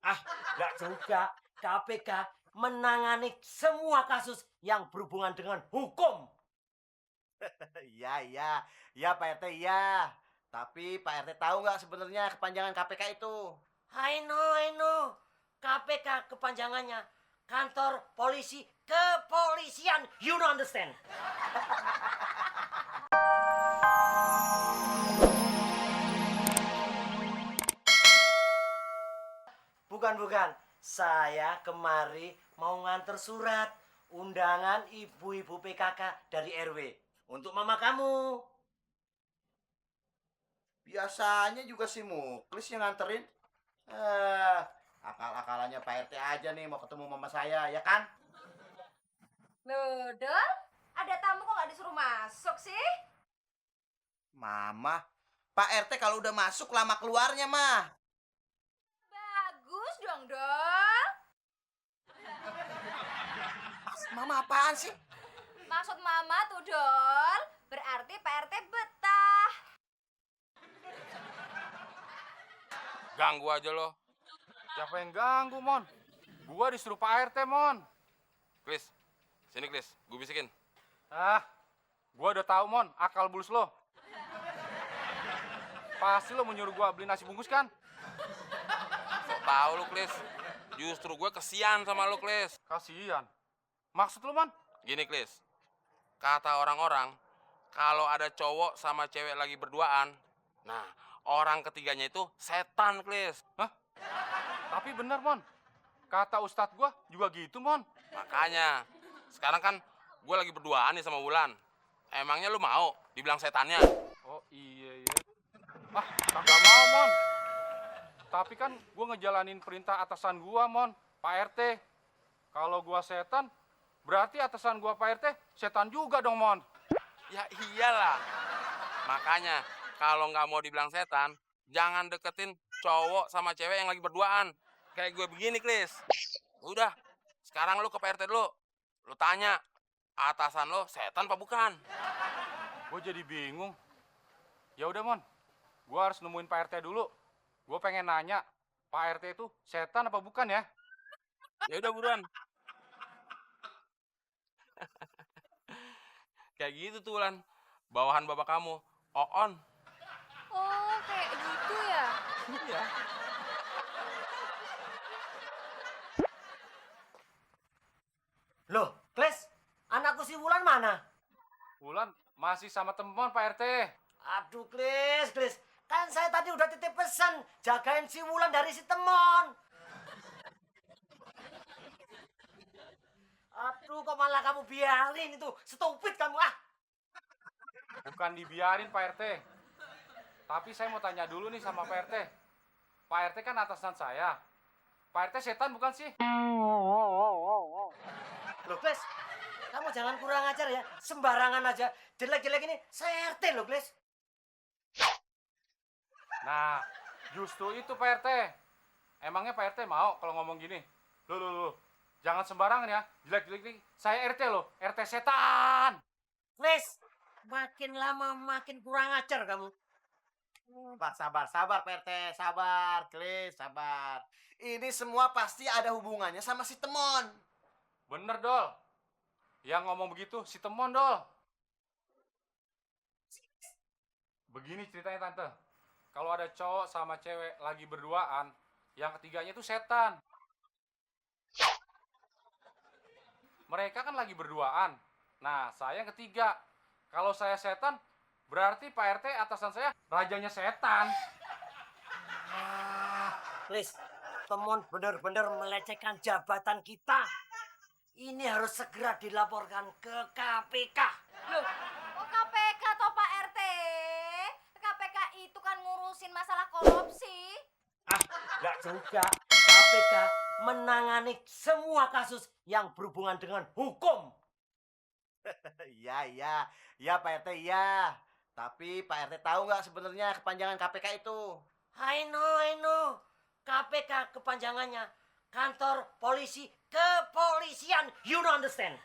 Ah, enggak juga. KPK menangani semua kasus yang berhubungan dengan hukum. Iya, iya. Iya, Pak RT, iya. Tapi Pak RT tahu nggak sebenarnya kepanjangan KPK itu? I know. KPK kepanjangannya Kantor Polisi Kepolisian. You don't understand? Bukan. Saya kemari mau nganter surat undangan ibu-ibu PKK dari RW untuk mama kamu. Biasanya juga si Muklis yang nganterin. Eh, akal-akalannya Pak RT aja nih mau ketemu mama saya, ya kan? Loh, Dol, ada tamu kok nggak disuruh masuk sih? Mama, Pak RT kalau udah masuk lama keluarnya, mah. Bagus dong, Dol. Mama apaan sih? Maksud Mama tuh, Dol, berarti Pak RT betah. Ganggu aja lo. Siapa yang ganggu, Mon? Gua disuruh Pak RT, Mon. Klis, sini Klis, gue bisikin. Ah, gua udah tahu, Mon, akal bulus lo. Pasti lo mau nyuruh gua beli nasi bungkus kan? Sok tahu lo Klis. Justru gue kesian sama lo Klis. Kasihan. Maksud lo, Mon? Gini Klis, kata orang-orang, kalau ada cowok sama cewek lagi berduaan, nah orang ketiganya itu setan Klis. Hah? Tapi bener, Mon. Kata ustadz gua juga gitu, Mon. Makanya, sekarang kan gue lagi berduaan nih sama Wulan. Emangnya lu mau dibilang setannya? Oh, iya. Ah, kagak mau, Mon. Tapi kan gua ngejalanin perintah atasan gua, Mon. Pak RT. Kalau gua setan, berarti atasan gua Pak RT setan juga dong, Mon. Ya iyalah. Makanya, kalau nggak mau dibilang setan, jangan deketin cowok sama cewek yang lagi berduaan. Kayak gue begini, Klis. Udah, sekarang lu ke Pak RT dulu. Lu tanya, atasan lo setan apa bukan? Gue jadi bingung. Ya udah, Mon. Gua harus nemuin Pak RT dulu. Gue pengen nanya, Pak RT itu setan apa bukan ya? Ya udah buruan. Kayak gitu tuh, Lan. Bawahan bapak kamu, Oon. Oh, kayak gitu ya? Iya. Loh, Kles, anakku si Wulan mana? Wulan masih sama teman Pak RT. Aduh, Kles. Kan saya tadi udah titip pesan jagain si Wulan dari si Temon. Aduh, kok malah kamu biarin itu? Stupid kamu, ah. Bukan dibiarin Pak RT. Tapi saya mau tanya dulu nih sama Pak RT. Pak RT kan atasan saya. Pak RT setan bukan sih? Loh, Kles, kamu jangan kurang ajar ya. Sembarangan aja. Jelek-jelek ini saya RT loh, Kles. Nah, justru itu Pak RT. Emangnya Pak RT mau kalau ngomong gini? Loh. Jangan sembarangan ya. Jelek-jelek ini saya RT loh. RT setan. Kles, makin lama makin kurang ajar kamu. Pak, sabar Pak RT, sabar, Klis, sabar. Ini semua pasti ada hubungannya sama si Temon. Bener, Dol. Yang ngomong begitu si Temon, Dol. Begini ceritanya, Tante. Kalau ada cowok sama cewek lagi berduaan, yang ketiganya itu setan. Mereka kan lagi berduaan. Nah, saya yang ketiga. Kalau saya setan, berarti Pak RT atasan saya rajanya setan. Kles, Temon benar-benar melecehkan jabatan kita. Ini harus segera dilaporkan ke KPK. Loh, kok KPK toh Pak RT? KPK itu kan ngurusin masalah korupsi. Ah, enggak juga. KPK menangani semua kasus yang berhubungan dengan hukum. Iya Pak RT, iya. Tapi Pak RT tahu nggak sebenarnya kepanjangan KPK itu? I know. KPK kepanjangannya Kantor Polisi Kepolisian. You don't understand?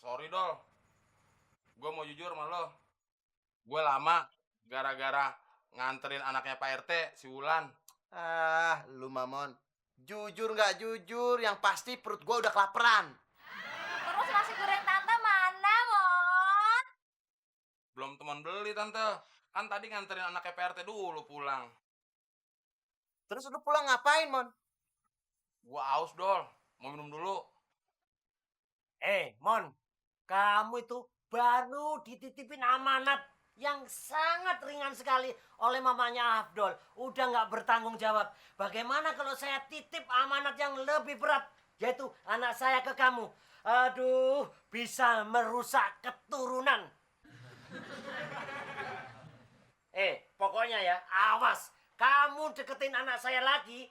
Sorry, Dol. Gue mau jujur sama lo. Gue lama gara-gara nganterin anaknya Pak RT, si Wulan. Ah, lu Mamon. Jujur nggak jujur, yang pasti perut gua udah kelaparan. Terus nasi goreng tante mana, Mon? Belum teman beli, Tante. Kan tadi nganterin anaknya Pak RT dulu pulang. Terus lu pulang ngapain, Mon? Gua aus, Dol. Mau minum dulu. Mon, kamu itu baru dititipin amanat yang sangat ringan sekali oleh mamanya Afdol. Udah nggak bertanggung jawab. Bagaimana kalau saya titip amanat yang lebih berat, yaitu anak saya ke kamu? Aduh, bisa merusak keturunan. Pokoknya ya, awas. Kamu deketin anak saya lagi,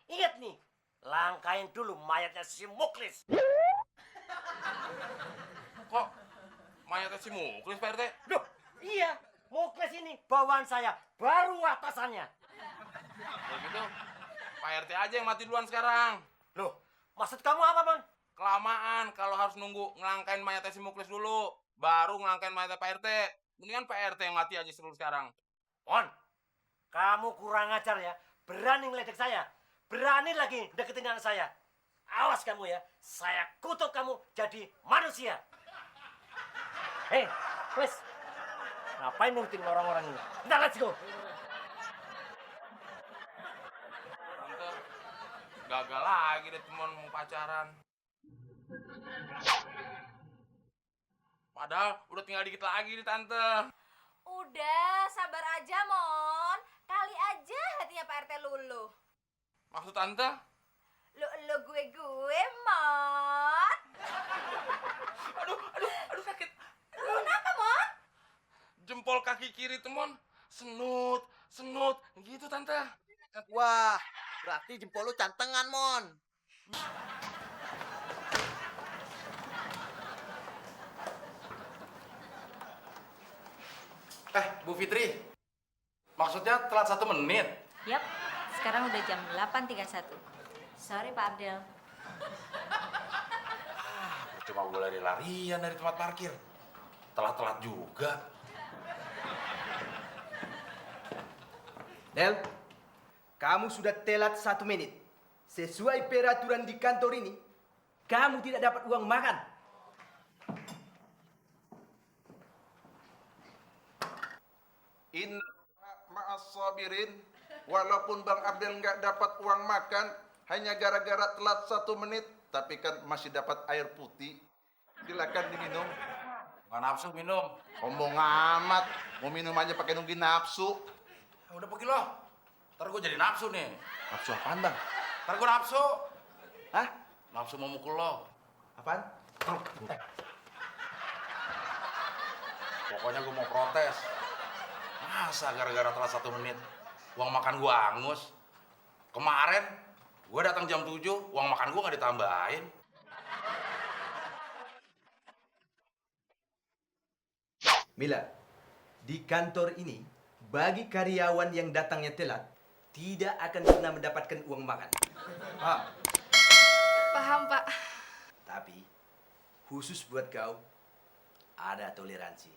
ingat nih, langkain dulu mayatnya si Muklis. Kok mayatnya si Muklis, Pak RT? Loh, iya, Muklis ini bawaan saya, baru atasannya. Kalau gitu, Pak RT aja yang mati duluan sekarang. Loh, maksud kamu apa, Mon? Kelamaan kalau harus nunggu ngelangkain mayatnya si Muklis dulu, baru ngelangkain mayatnya Pak RT. Mendingan Pak RT yang mati aja dulu sekarang. Mon, kamu kurang ajar ya. Berani ngeledek saya. Berani lagi deketin anak saya. Awas kamu ya, saya kutuk kamu jadi manusia. Please. Ngapain nurutin orang-orang ini? Ntar, let's go. Tante, gagal lagi deh teman mau pacaran. Padahal udah tinggal dikit lagi nih, Tante. Udah, sabar aja, Mon. Kali aja hatinya Pak RT luluh. Maksud Tante? Lu gue, Mon. Aduh sakit. Kenapa, Mon? Jempol kaki kiri teman senut gitu, Tante. Wah, berarti jempol lu cantengan, Mon. Bu Fitri, maksudnya telat 1 menit? Yap, sekarang udah jam 8.31. Sorry Pak Abdel. Cuma gue lari-larian dari tempat parkir. Telat-telat juga. Nel, kamu sudah telat 1 menit. Sesuai peraturan di kantor ini, kamu tidak dapat uang makan. Inna ma'as sabirin. Walaupun Bang Abdel nggak dapat uang makan hanya gara-gara telat 1 menit, tapi kan masih dapat air putih. Silakan diminum. Nggak nafsu minum. Ngomong amat, mau minum aja pakai nungguin nafsu. Udah pergi loh. Ntar gue jadi nafsu nih. Nafsu apaan, Bang? Ntar gue nafsu. Hah? Nafsu mau mukul lo. Apaan? Pokoknya gue mau protes. Masa gara-gara telat 1 menit uang makan gue angus? Kemarin gue datang jam 7, uang makan gue nggak ditambahin. Mila, di kantor ini, bagi karyawan yang datangnya telat, tidak akan pernah mendapatkan uang makan. Paham? Paham, Pak. Tapi, khusus buat kau, ada toleransi.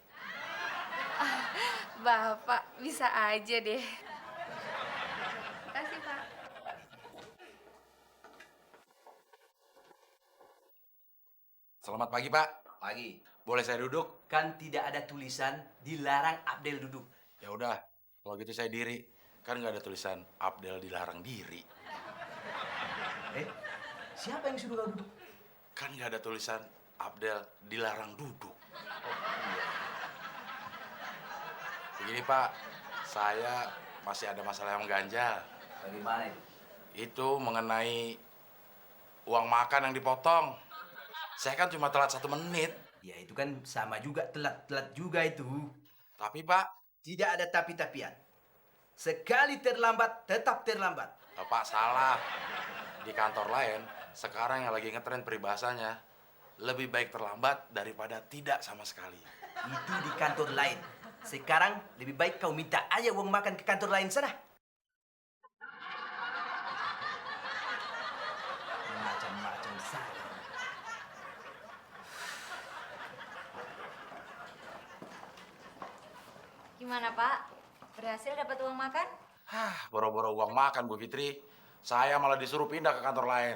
Bapak bisa aja deh. Makasih, Pak. Selamat pagi, Pak. Pagi. Boleh saya duduk? Kan tidak ada tulisan dilarang Abdel duduk. Ya udah, kalau gitu saya diri. Kan nggak ada tulisan Abdel dilarang diri. Siapa yang suruh kau duduk? Kan nggak ada tulisan Abdel dilarang duduk. Begini Pak, saya masih ada masalah yang mengganjal. Bagaimana itu? Itu mengenai uang makan yang dipotong. Saya kan cuma telat 1 menit. Ya itu kan sama juga, telat-telat juga itu. Tapi Pak, Tidak ada tapi-tapian. Sekali terlambat, tetap terlambat. Pak salah. Di kantor lain, sekarang yang lagi ngetren peribahasanya, lebih baik terlambat daripada tidak sama sekali. Itu di kantor lain. Sekarang lebih baik kau minta aja uang makan ke kantor lain sana. Macam-macam saja. Gimana Pak? Berhasil dapat uang makan? Hah, boro-boro uang makan Bu Fitri. Saya malah disuruh pindah ke kantor lain.